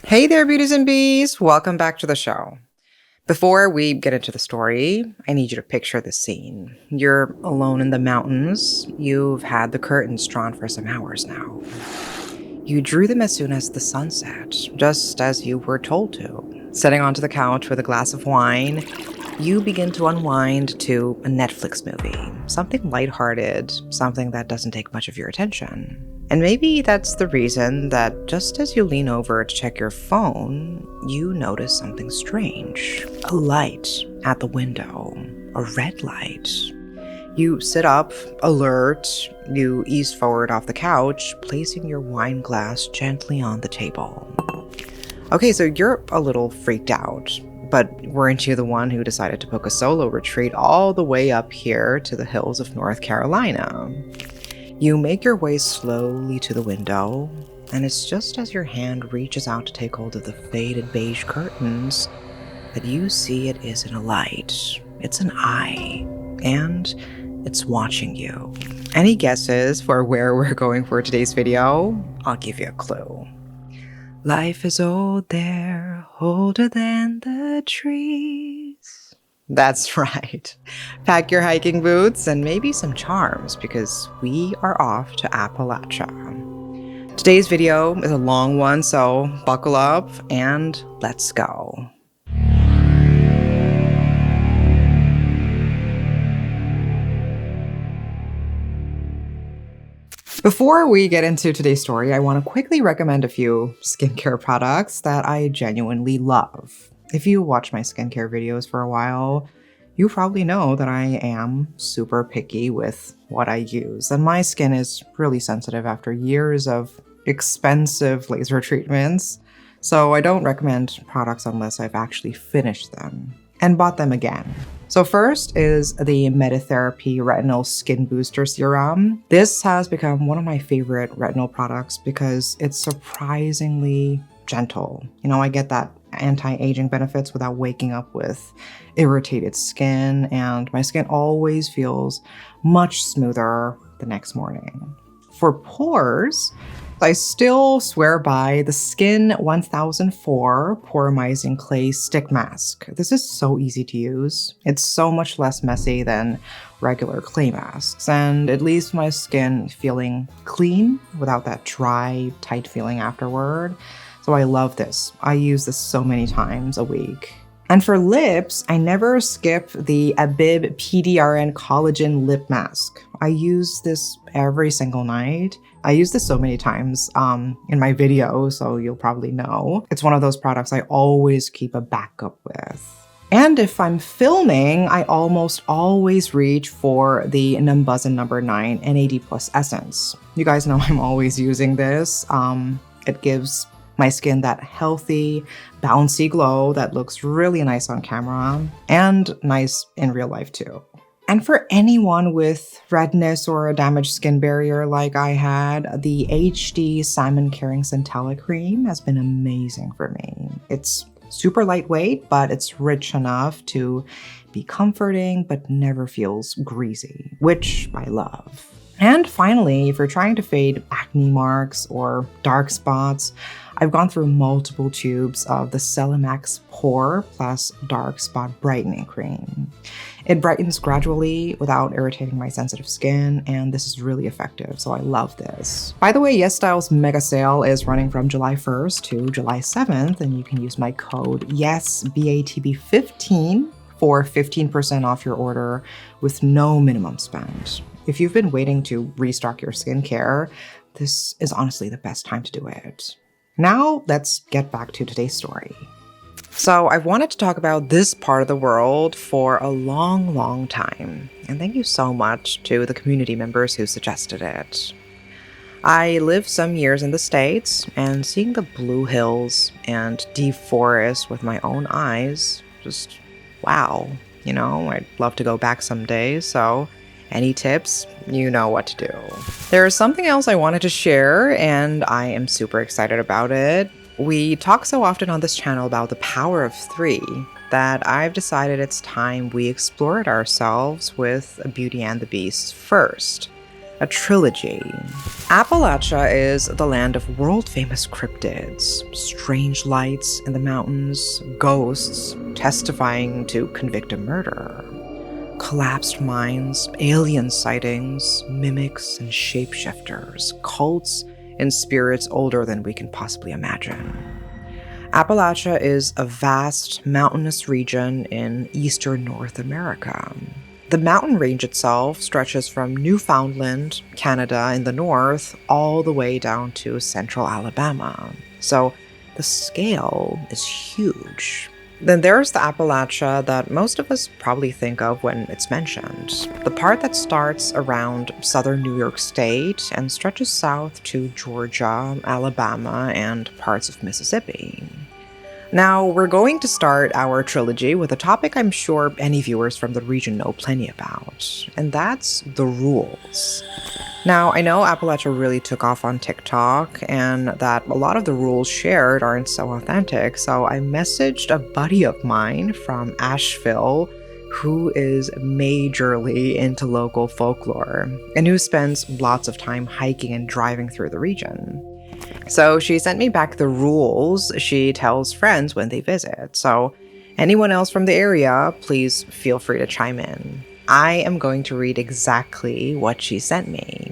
Hey there, beauties and bees! Welcome back to the show. Before we get into the story, I need you to picture the scene. You're alone in the mountains. You've had the curtains drawn for some hours now. You drew them as soon as the sun set, just as you were told to. Sitting onto the couch with a glass of wine, you begin to unwind to a Netflix movie. Something lighthearted, something that doesn't take much of your attention. And maybe that's the reason that just as you lean over to check your phone, you notice something strange. A light at the window, a red light. You sit up, alert, you ease forward off the couch, placing your wine glass gently on the table. Okay, so you're a little freaked out, but weren't you the one who decided to book a solo retreat all the way up here to the hills of North Carolina? You make your way slowly to the window, and it's just as your hand reaches out to take hold of the faded beige curtains that you see it isn't a light. It's an eye, and it's watching you. Any guesses for where we're going for today's video? I'll give you a clue. Life is old there, older than the trees. That's right. Pack your hiking boots and maybe some charms because we are off to Appalachia. Today's video is a long one, so buckle up and let's go. Before we get into today's story, I want to quickly recommend a few skincare products that I genuinely love. If you watch my skincare videos for a while, you probably know that I am super picky with what I use, and my skin is really sensitive after years of expensive laser treatments, so I don't recommend products unless I've actually finished them and bought them again. So first is the MEDITHERAPY Retinal Skin Booster Serum. This has become one of my favorite retinal products because it's surprisingly gentle. You know, I get that anti-aging benefits without waking up with irritated skin, and my skin always feels much smoother the next morning. For pores, I still swear by the Skin 1004 Poremizing Clay Stick Mask. This is so easy to use. It's so much less messy than regular clay masks, and it leaves my skin feeling clean without that dry, tight feeling afterward. So I love this. I use this so many times a week. And for lips, I never skip the Abib PDRN Collagen Lip Mask. I use this every single night. I use this so many times in my videos, so you'll probably know. It's one of those products I always keep a backup with. And if I'm filming, I almost always reach for the numbuzin number 9 NAD+ Essence. You guys know I'm always using this. It gives my skin that healthy, bouncy glow that looks really nice on camera and nice in real life too. And for anyone with redness or a damaged skin barrier like I had, the HD Salmon Caring Centella cream has been amazing for me. It's super lightweight, but it's rich enough to be comforting but never feels greasy, which I love. And finally, if you're trying to fade acne marks or dark spots, I've gone through multiple tubes of the celimax Pore plus dark spot brightening cream. It brightens gradually without irritating my sensitive skin, and this is really effective, so I love this. By the way, YESSTYLE's mega sale is running from July 1st to July 7th, and you can use my code YESSBATB15 for 15% off your order with no minimum spend. If you've been waiting to restock your skincare, this is honestly the best time to do it. Now, let's get back to today's story. So I've wanted to talk about this part of the world for a long time, and thank you so much to the community members who suggested it. I lived some years in the States, and seeing the blue hills and deep forest with my own eyes, just wow. You know, I'd love to go back someday, so any tips? You know what to do. There is something else I wanted to share, and I am super excited about it. We talk so often on this channel about the power of 3 that I've decided it's time we explore it ourselves with Beauty and the Beast first. A trilogy. Appalachia is the land of world-famous cryptids, strange lights in the mountains, ghosts testifying to convicted murder, collapsed mines, alien sightings, mimics and shapeshifters, cults, and spirits older than we can possibly imagine. Appalachia is a vast mountainous region in eastern North America. The mountain range itself stretches from Newfoundland, Canada in the north, all the way down to central Alabama. So the scale is huge. Then there's the Appalachia that most of us probably think of when it's mentioned. The part that starts around southern New York State and stretches south to Georgia, Alabama, and parts of Mississippi. Now, we're going to start our trilogy with a topic I'm sure any viewers from the region know plenty about, and that's the rules. Now, I know Appalachia really took off on TikTok, and that a lot of the rules shared aren't so authentic, so I messaged a buddy of mine from Asheville who is majorly into local folklore, and who spends lots of time hiking and driving through the region. So she sent me back the rules she tells friends when they visit. So anyone else from the area, please feel free to chime in. I am going to read exactly what she sent me.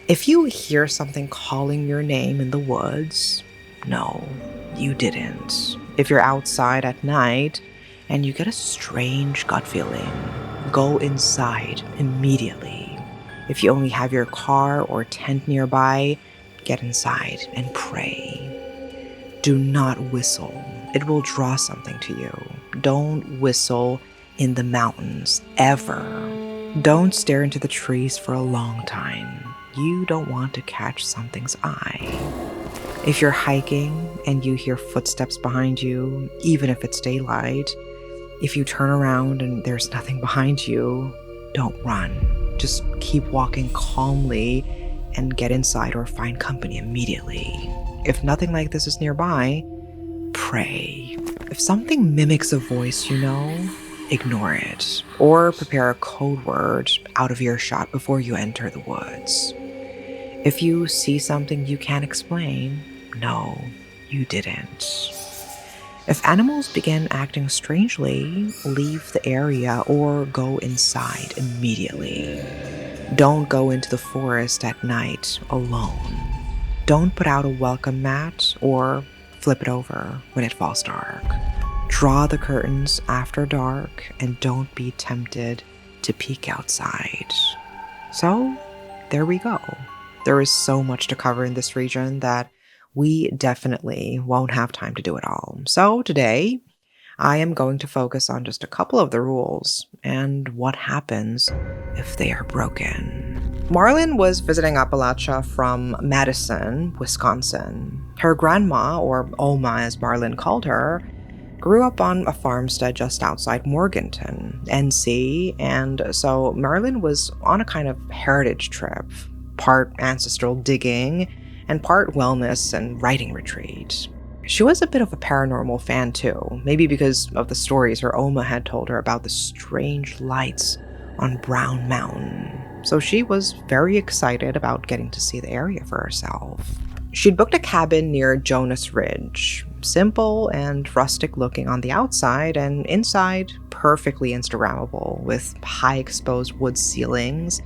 If you hear something calling your name in the woods, no, you didn't. If you're outside at night and you get a strange gut feeling, go inside immediately. If you only have your car or tent nearby, get inside and pray. Do not whistle. It will draw something to you. Don't whistle in the mountains, ever. Don't stare into the trees for a long time. You don't want to catch something's eye. If you're hiking and you hear footsteps behind you, even if it's daylight, if you turn around and there's nothing behind you, don't run. Just keep walking calmly and get inside or find company immediately. If nothing like this is nearby, pray. If something mimics a voice you know, ignore it, or prepare a code word out of earshot before you enter the woods. If you see something you can't explain, no, you didn't. If animals begin acting strangely, leave the area or go inside immediately. Don't go into the forest at night alone. Don't put out a welcome mat or flip it over when it falls dark. Draw the curtains after dark and don't be tempted to peek outside. So, there we go. There is so much to cover in this region that we definitely won't have time to do it all. So today, I am going to focus on just a couple of the rules and what happens if they are broken. Marlin was visiting Appalachia from Madison, Wisconsin. Her grandma, or Oma as Marlin called her, grew up on a farmstead just outside Morganton, NC, and so Marlin was on a kind of heritage trip, part ancestral digging and part wellness and writing retreat. She was a bit of a paranormal fan too, maybe because of the stories her Oma had told her about the strange lights on Brown Mountain. So she was very excited about getting to see the area for herself. She'd booked a cabin near Jonas Ridge, simple and rustic looking on the outside, and inside perfectly Instagrammable with high exposed wood ceilings,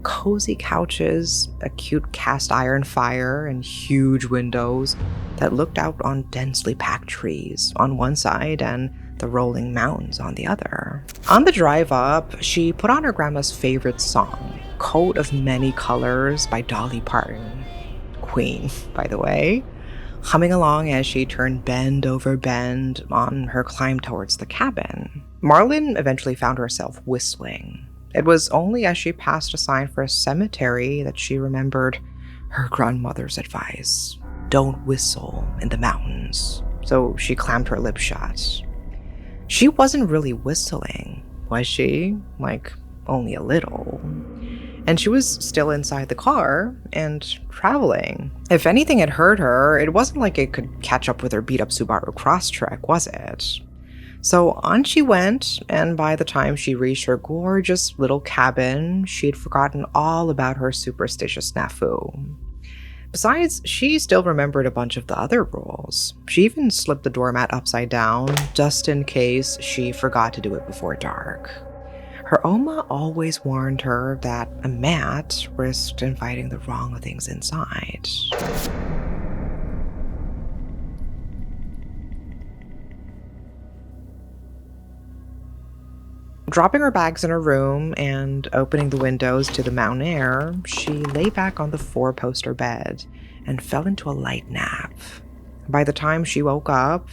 cozy couches, a cute cast iron fire, and huge windows that looked out on densely packed trees on one side and the rolling mountains on the other. On the drive up, she put on her grandma's favorite song, Coat of Many Colors by Dolly Parton. Queen, by the way. Humming along as she turned bend over bend on her climb towards the cabin. Marlin eventually found herself whistling. It was only as she passed a sign for a cemetery that she remembered her grandmother's advice. Don't whistle in the mountains. So she clamped her lips shut. She wasn't really whistling, was she? Like, only a little. And she was still inside the car and traveling. If anything had hurt her, it wasn't like it could catch up with her beat-up Subaru Crosstrek, was it? So on she went, and by the time she reached her gorgeous little cabin, she'd forgotten all about her superstitious snafu. Besides, she still remembered a bunch of the other rules. She even slipped the doormat upside down, just in case she forgot to do it before dark. Her Oma always warned her that a mat risked inviting the wrong things inside. Dropping her bags in her room and opening the windows to the mountain air, she lay back on the four-poster bed and fell into a light nap. By the time she woke up,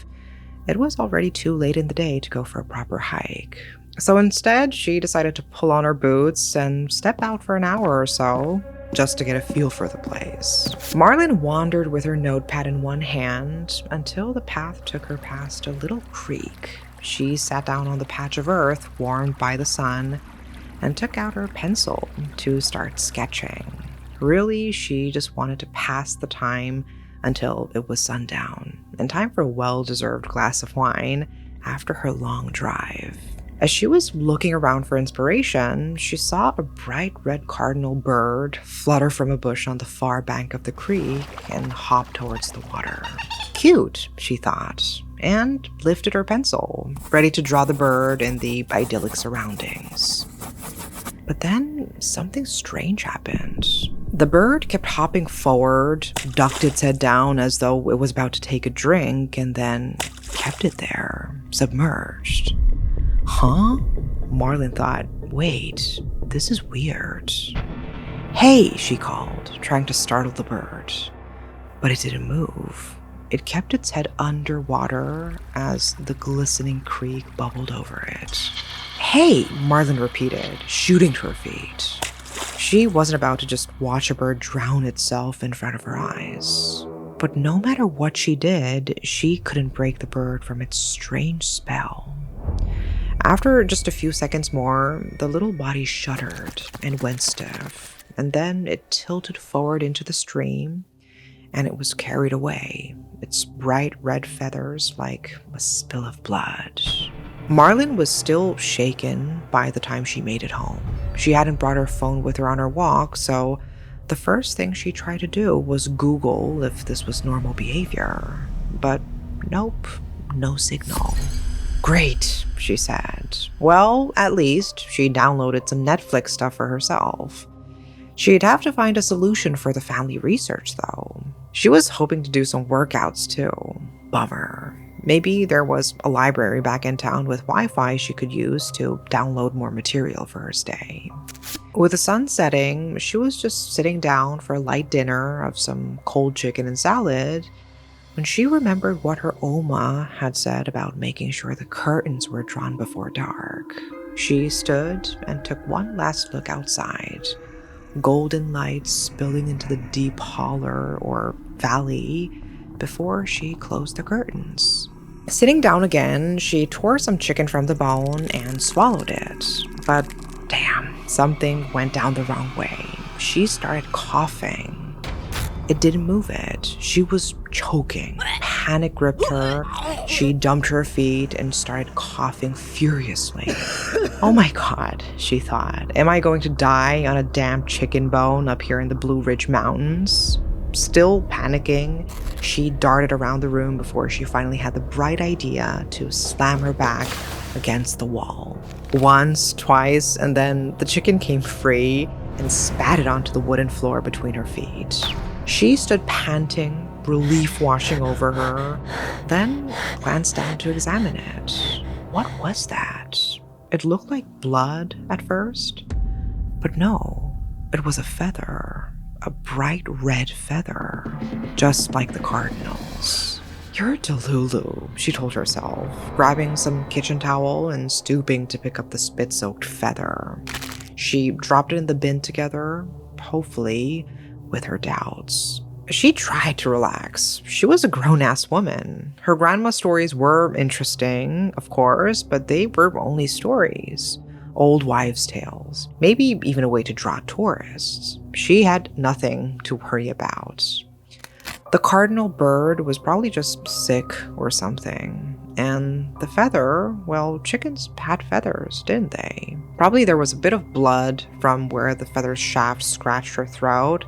it was already too late in the day to go for a proper hike. So instead, she decided to pull on her boots and step out for an hour or so, just to get a feel for the place. Marlin wandered with her notepad in one hand until the path took her past a little creek. She sat down on the patch of earth warmed by the sun and took out her pencil to start sketching. Really, she just wanted to pass the time until it was sundown, and time for a well-deserved glass of wine after her long drive. As she was looking around for inspiration, she saw a bright red cardinal bird flutter from a bush on the far bank of the creek and hop towards the water. Cute, she thought, and lifted her pencil, ready to draw the bird in the idyllic surroundings. But then something strange happened. The bird kept hopping forward, ducked its head down as though it was about to take a drink, and then kept it there, submerged. Huh? Marlin thought, wait, this is weird. Hey, she called, trying to startle the bird. But it didn't move. It kept its head underwater as the glistening creek bubbled over it. Hey, Marlin repeated, shooting to her feet. She wasn't about to just watch a bird drown itself in front of her eyes. But no matter what she did, she couldn't break the bird from its strange spell. After just a few seconds more, the little body shuddered and went stiff, and then it tilted forward into the stream, and it was carried away, its bright red feathers like a spill of blood. Marlin was still shaken by the time she made it home. She hadn't brought her phone with her on her walk, so the first thing she tried to do was Google if this was normal behavior. But nope, no signal. Great, she said. Well, at least she downloaded some Netflix stuff for herself. She'd have to find a solution for the family research, though. She was hoping to do some workouts, too. Bummer. Maybe there was a library back in town with Wi-Fi she could use to download more material for her stay. With the sun setting, she was just sitting down for a light dinner of some cold chicken and salad when she remembered what her Oma had said about making sure the curtains were drawn before dark. She stood and took one last look outside. Golden light spilling into the deep holler or valley before she closed the curtains. Sitting down again, she tore some chicken from the bone and swallowed it. But damn, something went down the wrong way. She started coughing. It didn't move it. She was choking. Panic gripped her. She dumped her feet and started coughing furiously. Oh my god, she thought. Am I going to die on a damn chicken bone up here in the Blue Ridge Mountains? Still panicking, she darted around the room before she finally had the bright idea to slam her back against the wall. Once, twice, and then the chicken came free and spat it onto the wooden floor between her feet. She stood panting, relief washing over her, then glanced down to examine it. What was that? It looked like blood at first, but no, it was a feather, a bright red feather, just like the cardinals. You're Delulu, she told herself, grabbing some kitchen towel and stooping to pick up the spit-soaked feather. She dropped it in the bin together, hopefully, with her doubts. She tried to relax. She was a grown-ass woman. Her grandma's stories were interesting, of course, but they were only stories. Old wives' tales. Maybe even a way to draw tourists. She had nothing to worry about. The cardinal bird was probably just sick or something. And the feather, well, chickens had feathers, didn't they? Probably there was a bit of blood from where the feather's shaft scratched her throat,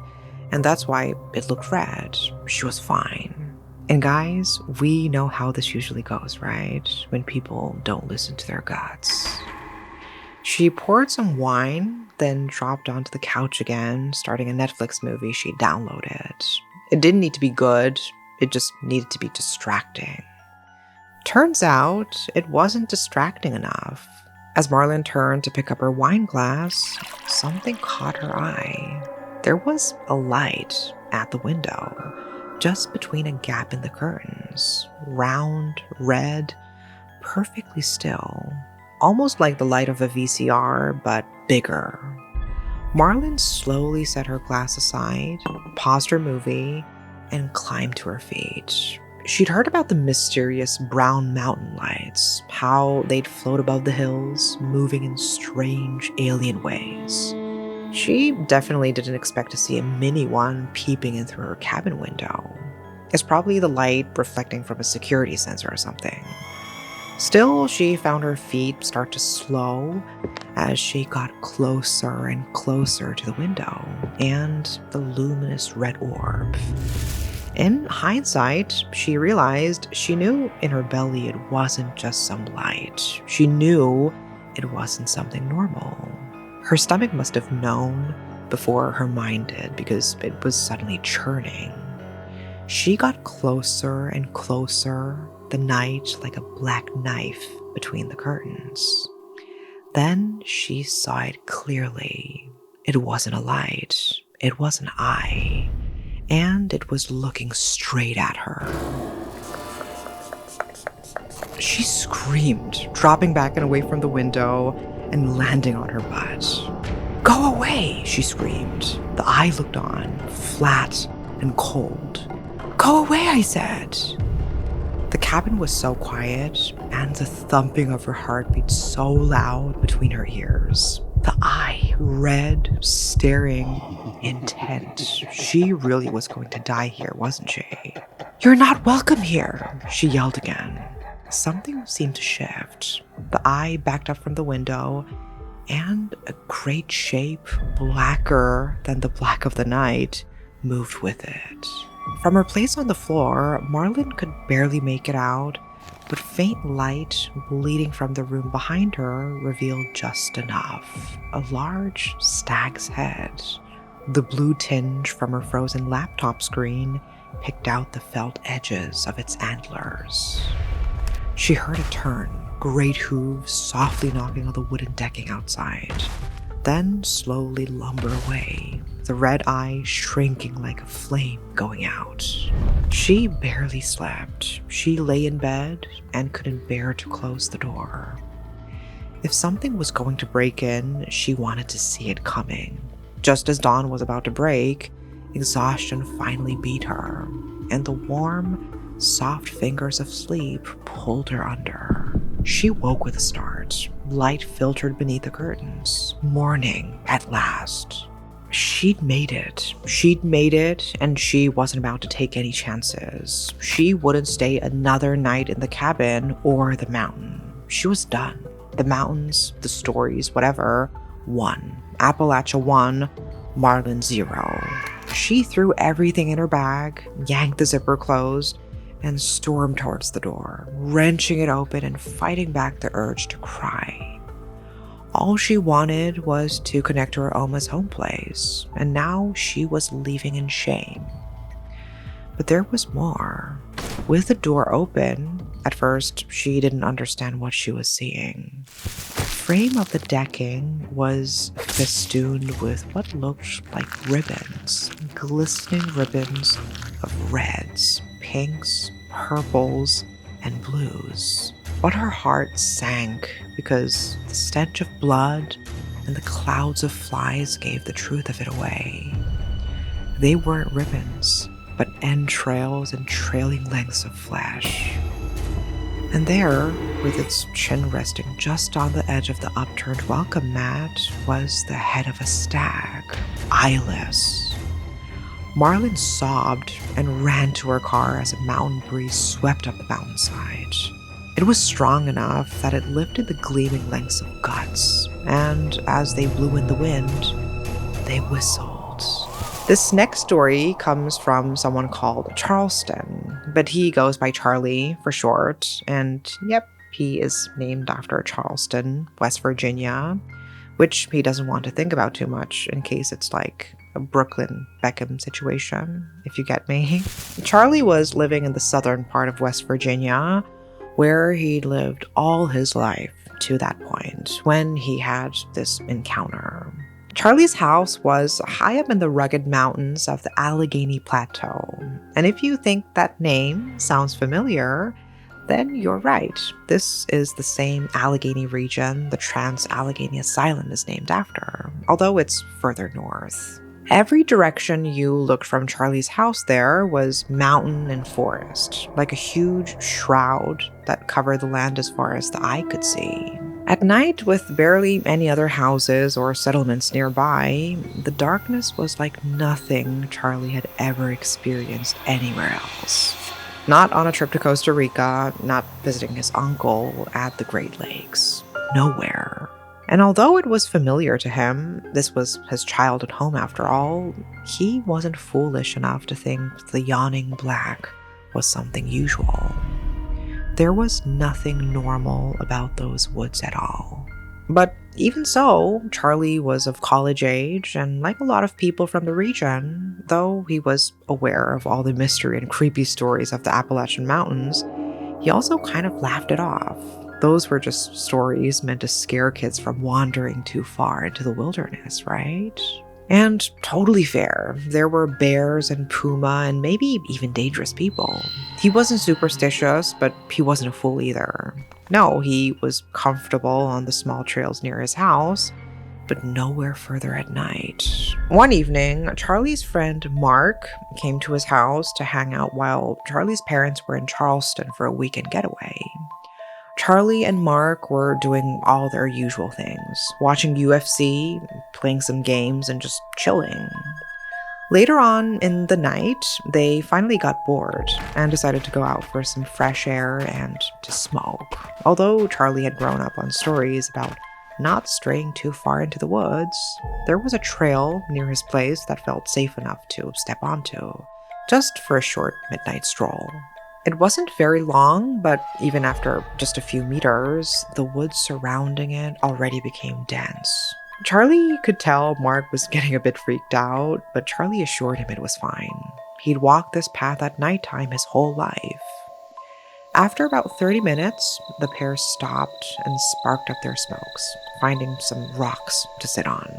and that's why it looked red. She was fine. And guys, we know how this usually goes, right? When people don't listen to their guts. She poured some wine, then dropped onto the couch again, starting a Netflix movie she downloaded. It didn't need to be good, it just needed to be distracting. Turns out, it wasn't distracting enough. As Marlin turned to pick up her wine glass, something caught her eye. There was a light at the window, just between a gap in the curtains. Round, red, perfectly still. Almost like the light of a VCR, but bigger. Marlin slowly set her glass aside, paused her movie, and climbed to her feet. She'd heard about the mysterious brown mountain lights, how they'd float above the hills, moving in strange alien ways. She definitely didn't expect to see a mini one peeping in through her cabin window. It's probably the light reflecting from a security sensor or something. Still, she found her feet start to slow as she got closer and closer to the window and the luminous red orb. In hindsight, she realized she knew in her belly it wasn't just some light. She knew it wasn't something normal. Her stomach must have known before her mind did because it was suddenly churning. She got closer and closer, the night like a black knife between the curtains. Then she saw it clearly. It wasn't a light, it was an eye. And it was looking straight at her. She screamed, dropping back and away from the window and landing on her butt. "Go away!" she screamed. The eye looked on, flat and cold. "Go away," I said. The cabin was so quiet, and the thumping of her heartbeat so loud between her ears. The eye, red, staring, intent. She really was going to die here, wasn't she? "You're not welcome here," she yelled again. Something seemed to shift. The eye backed up from the window, and a great shape, blacker than the black of the night, moved with it. From her place on the floor, Marlin could barely make it out, but faint light bleeding from the room behind her revealed just enough. A large stag's head. The blue tinge from her frozen laptop screen picked out the felt edges of its antlers. She heard it turn, great hooves softly knocking on the wooden decking outside, then slowly lumber away, the red eye shrinking like a flame going out. She barely slept. She lay in bed and couldn't bear to close the door. If something was going to break in, she wanted to see it coming. Just as dawn was about to break, exhaustion finally beat her, and the warm, soft fingers of sleep pulled her under. She woke with a start. Light filtered beneath the curtains. Morning, at last. She'd made it. And she wasn't about to take any chances. She wouldn't stay another night in the cabin or the mountain. She was done. The mountains, the stories, whatever, 1. Appalachia 1, Marlin 0. She threw everything in her bag, yanked the zipper closed, and stormed towards the door, wrenching it open and fighting back the urge to cry. All she wanted was to connect to her Oma's home place, and now she was leaving in shame. But there was more. With the door open, at first she didn't understand what she was seeing. The frame of the decking was festooned with what looked like ribbons, glistening ribbons of reds, pinks, purples, and blues. But her heart sank because the stench of blood and the clouds of flies gave the truth of it away. They weren't ribbons, but entrails and trailing lengths of flesh. And there, with its chin resting just on the edge of the upturned welcome mat, was the head of a stag, eyeless. Marlin sobbed and ran to her car as a mountain breeze swept up the mountainside. It was strong enough that it lifted the gleaming lengths of guts, and as they blew in the wind, they whistled. This next story comes from someone called Charleston, but he goes by Charlie for short, and yep, he is named after Charleston, West Virginia, which he doesn't want to think about too much in case it's like a Brooklyn Beckham situation, if you get me. Charlie was living in the southern part of West Virginia, where he'd lived all his life to that point when he had this encounter. Charlie's house was high up in the rugged mountains of the Allegheny Plateau, and if you think that name sounds familiar, then you're right. This is the same Allegheny region the Trans-Allegheny Asylum is named after, although it's further north. Every direction you looked from Charlie's house there was mountain and forest, like a huge shroud that covered the land as far as the eye could see. At night, with barely any other houses or settlements nearby, the darkness was like nothing Charlie had ever experienced anywhere else. Not on a trip to Costa Rica, not visiting his uncle at the Great Lakes. Nowhere. And although it was familiar to him, this was his childhood home after all, he wasn't foolish enough to think the yawning black was something usual. There was nothing normal about those woods at all. But even so, Charlie was of college age, and like a lot of people from the region, though he was aware of all the mystery and creepy stories of the Appalachian Mountains, he also kind of laughed it off. Those were just stories meant to scare kids from wandering too far into the wilderness, right? And totally fair, there were bears and puma and maybe even dangerous people. He wasn't superstitious, but he wasn't a fool either. No, he was comfortable on the small trails near his house, but nowhere further at night. One evening, Charlie's friend Mark came to his house to hang out while Charlie's parents were in Charleston for a weekend getaway. Charlie and Mark were doing all their usual things, watching UFC, playing some games, and just chilling. Later on in the night, they finally got bored and decided to go out for some fresh air and to smoke. Although Charlie had grown up on stories about not straying too far into the woods, there was a trail near his place that felt safe enough to step onto, just for a short midnight stroll. It wasn't very long, but even after just a few meters, the woods surrounding it already became dense. Charlie could tell Mark was getting a bit freaked out, but Charlie assured him it was fine. He'd walked this path at nighttime his whole life. After about 30 minutes, the pair stopped and sparked up their smokes, finding some rocks to sit on.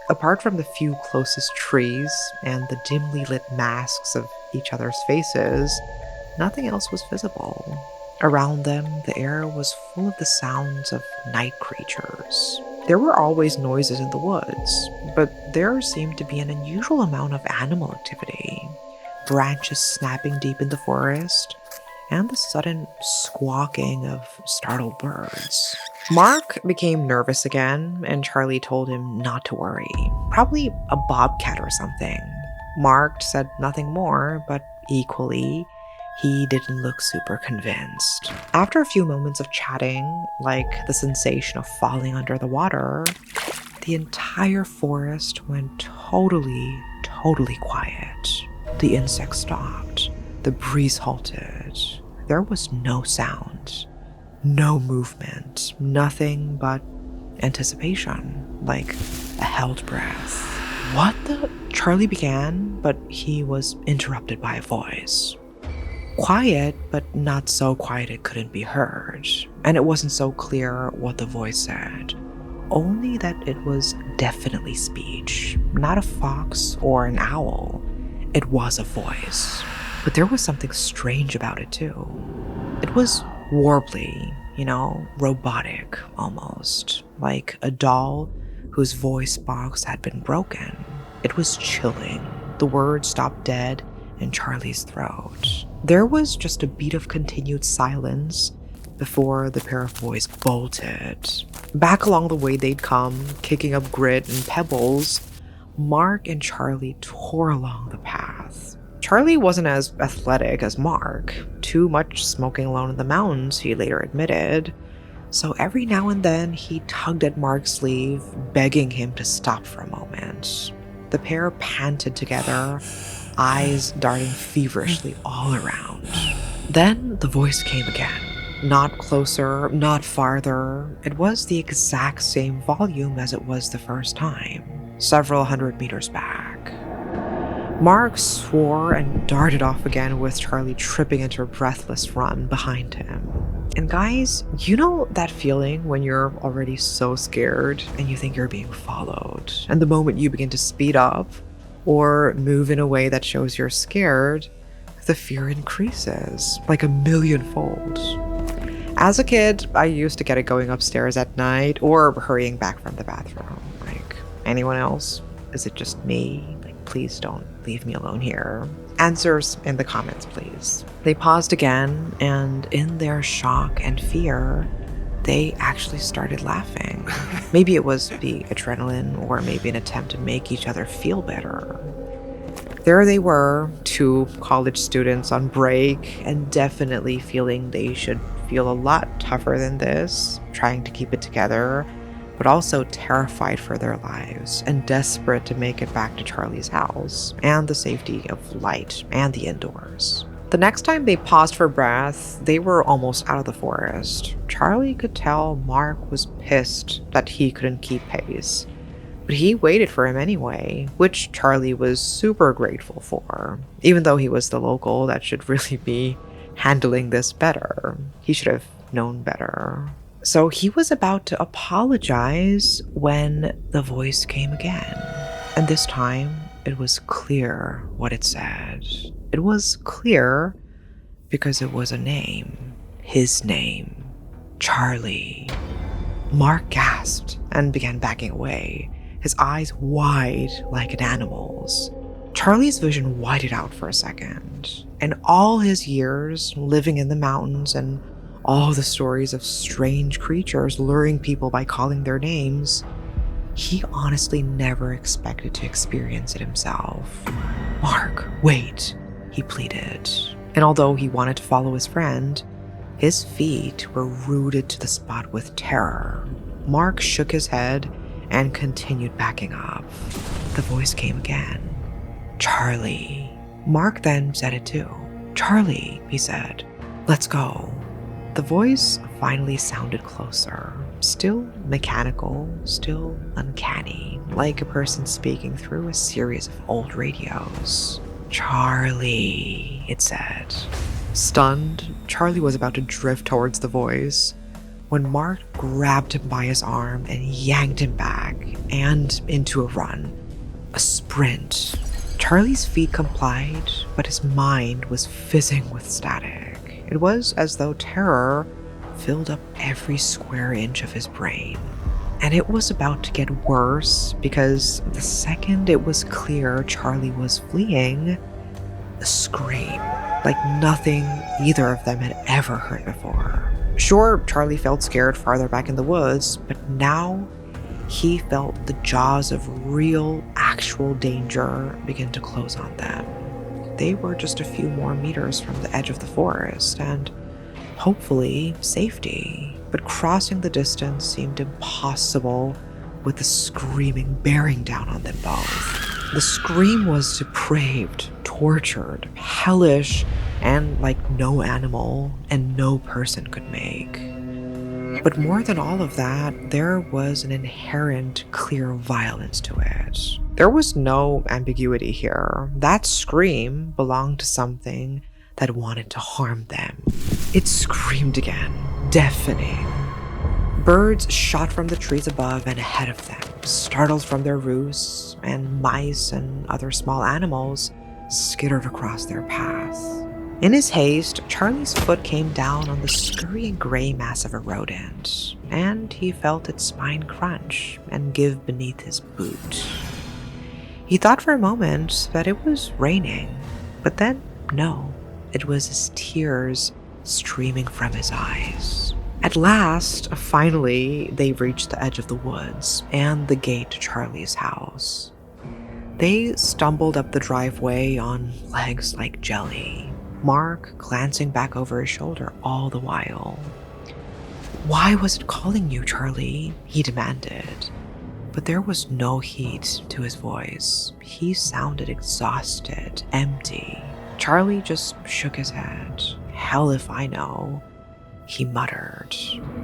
Apart from the few closest trees and the dimly lit masks of each other's faces, nothing else was visible. Around them, the air was full of the sounds of night creatures. There were always noises in the woods, but there seemed to be an unusual amount of animal activity. Branches snapping deep in the forest, and the sudden squawking of startled birds. Mark became nervous again, and Charlie told him not to worry. Probably a bobcat or something. Mark said nothing more, but equally, he didn't look super convinced. After a few moments of chatting, like the sensation of falling under the water, the entire forest went totally quiet. The insects stopped. The breeze halted. There was no sound, no movement, nothing but anticipation, like a held breath. What the? Charlie began, but he was interrupted by a voice. Quiet, but not so quiet it couldn't be heard. And it wasn't so clear what the voice said. Only that it was definitely speech. Not a fox or an owl. It was a voice. But there was something strange about it too. It was warbly, robotic almost. Like a doll whose voice box had been broken. It was chilling. The words stopped dead in Charlie's throat. There was just a beat of continued silence before the pair of boys bolted. Back along the way they'd come, kicking up grit and pebbles, Mark and Charlie tore along the path. Charlie wasn't as athletic as Mark, too much smoking alone in the mountains, he later admitted. So every now and then, he tugged at Mark's sleeve, begging him to stop for a moment. The pair panted together, eyes darting feverishly all around. Then the voice came again. Not closer, not farther. It was the exact same volume as it was the first time, several hundred meters back. Mark swore and darted off again, with Charlie tripping into a breathless run behind him. And guys, you know that feeling when you're already so scared and you think you're being followed, and the moment you begin to speed up or move in a way that shows you're scared, the fear increases like 1,000,000-fold. As a kid, I used to get it going upstairs at night or hurrying back from the bathroom. Like, anyone else? Is it just me? Please don't leave me alone here. Answers in the comments, please. They paused again, and in their shock and fear, they actually started laughing. Maybe it was the adrenaline, or maybe an attempt to make each other feel better. There they were, two college students on break, and definitely feeling they should feel a lot tougher than this, trying to keep it together, but also terrified for their lives and desperate to make it back to Charlie's house and the safety of light and the indoors. The next time they paused for breath, they were almost out of the forest. Charlie could tell Mark was pissed that he couldn't keep pace, but he waited for him anyway, which Charlie was super grateful for. Even though he was the local that should really be handling this better, he should have known better. So he was about to apologize when the voice came again. And this time, it was clear what it said. It was clear because it was a name. His name. Charlie. Mark gasped and began backing away, his eyes wide like an animal's. Charlie's vision widened out for a second. In all his years living in the mountains and all the stories of strange creatures luring people by calling their names, he honestly never expected to experience it himself. "Mark, wait," he pleaded. And although he wanted to follow his friend, his feet were rooted to the spot with terror. Mark shook his head and continued backing up. The voice came again. "Charlie." Mark then said it too. "Charlie," he said. "Let's go." The voice finally sounded closer, still mechanical, still uncanny, like a person speaking through a series of old radios. "Charlie," it said. Stunned, Charlie was about to drift towards the voice when Mark grabbed him by his arm and yanked him back and into a run, a sprint. Charlie's feet complied, but his mind was fizzing with static. It was as though terror filled up every square inch of his brain. And it was about to get worse because the second it was clear Charlie was fleeing, a scream, like nothing either of them had ever heard before. Sure, Charlie felt scared farther back in the woods, but now he felt the jaws of real, actual danger begin to close on them. They were just a few more meters from the edge of the forest, and hopefully safety. But crossing the distance seemed impossible with the screaming bearing down on them both. The scream was depraved, tortured, hellish, and like no animal and no person could make. But more than all of that, there was an inherent clear violence to it. There was no ambiguity here. That scream belonged to something that wanted to harm them. It screamed again, deafening. Birds shot from the trees above and ahead of them, startled from their roosts, and mice and other small animals skittered across their path. In his haste, Charlie's foot came down on the scurrying gray mass of a rodent, and he felt its spine crunch and give beneath his boot. He thought for a moment that it was raining, but then no, it was his tears streaming from his eyes. At last, finally, they reached the edge of the woods and the gate to Charlie's house. They stumbled up the driveway on legs like jelly, Mark glancing back over his shoulder all the while. "Why was it calling you, Charlie?" he demanded. But there was no heat to his voice. He sounded exhausted, empty. Charlie just shook his head. "Hell if I know," he muttered.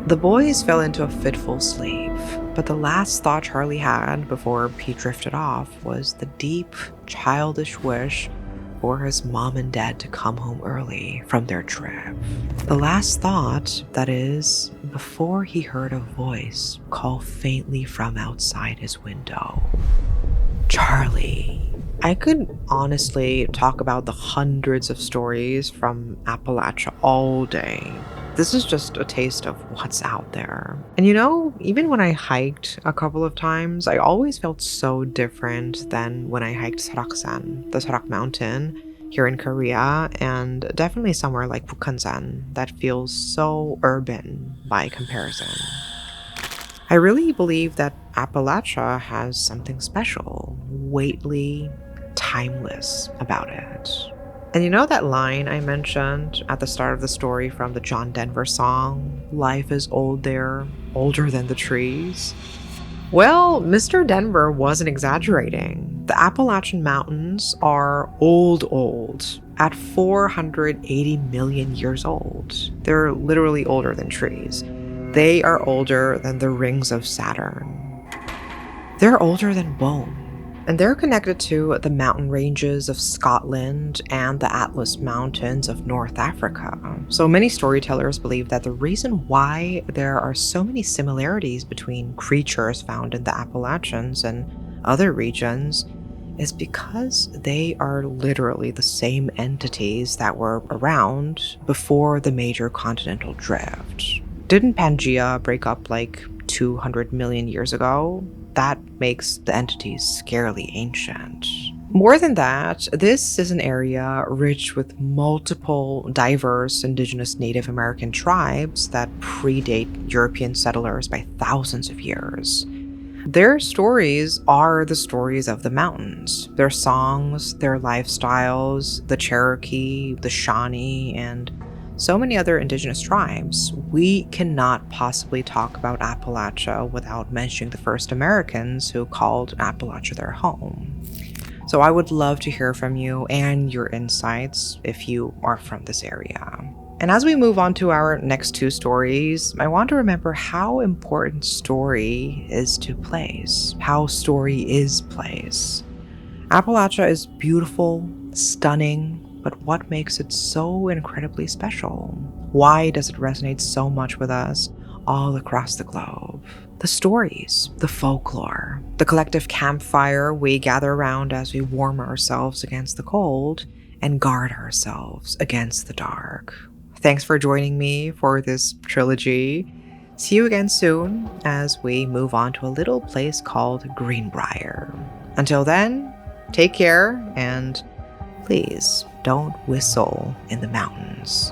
The boys fell into a fitful sleep, but the last thought Charlie had before he drifted off was the deep, childish wish for his mom and dad to come home early from their trip. The last thought, that is, before he heard a voice call faintly from outside his window. "Charlie." I could honestly talk about the hundreds of stories from Appalachia all day. This is just a taste of what's out there. And even when I hiked a couple of times, I always felt so different than when I hiked Seraksan, the Serak mountain here in Korea, and definitely somewhere like Bukhansan that feels so urban by comparison. I really believe that Appalachia has something special, weighty, timeless about it. And that line I mentioned at the start of the story from the John Denver song, "Life is old there, older than the trees"? Well, Mr. Denver wasn't exaggerating. The Appalachian Mountains are old, at 480 million years old. They're literally older than trees. They are older than the rings of Saturn. They're older than bone. And they're connected to the mountain ranges of Scotland and the Atlas Mountains of North Africa. So many storytellers believe that the reason why there are so many similarities between creatures found in the Appalachians and other regions is because they are literally the same entities that were around before the major continental drift. Didn't Pangea break up like 200 million years ago? That makes the entities scarily ancient. More than that, this is an area rich with multiple diverse indigenous Native American tribes that predate European settlers by thousands of years. Their stories are the stories of the mountains. Their songs, their lifestyles, the Cherokee, the Shawnee, and so many other indigenous tribes. We cannot possibly talk about Appalachia without mentioning the first Americans who called Appalachia their home. So I would love to hear from you and your insights if you are from this area. And as we move on to our next two stories, I want to remember how important story is to place, how story is place. Appalachia is beautiful, stunning, but what makes it so incredibly special? Why does it resonate so much with us all across the globe? The stories, the folklore, the collective campfire we gather around as we warm ourselves against the cold and guard ourselves against the dark. Thanks for joining me for this trilogy. See you again soon as we move on to a little place called Greenbrier. Until then, take care and please don't whistle in the mountains.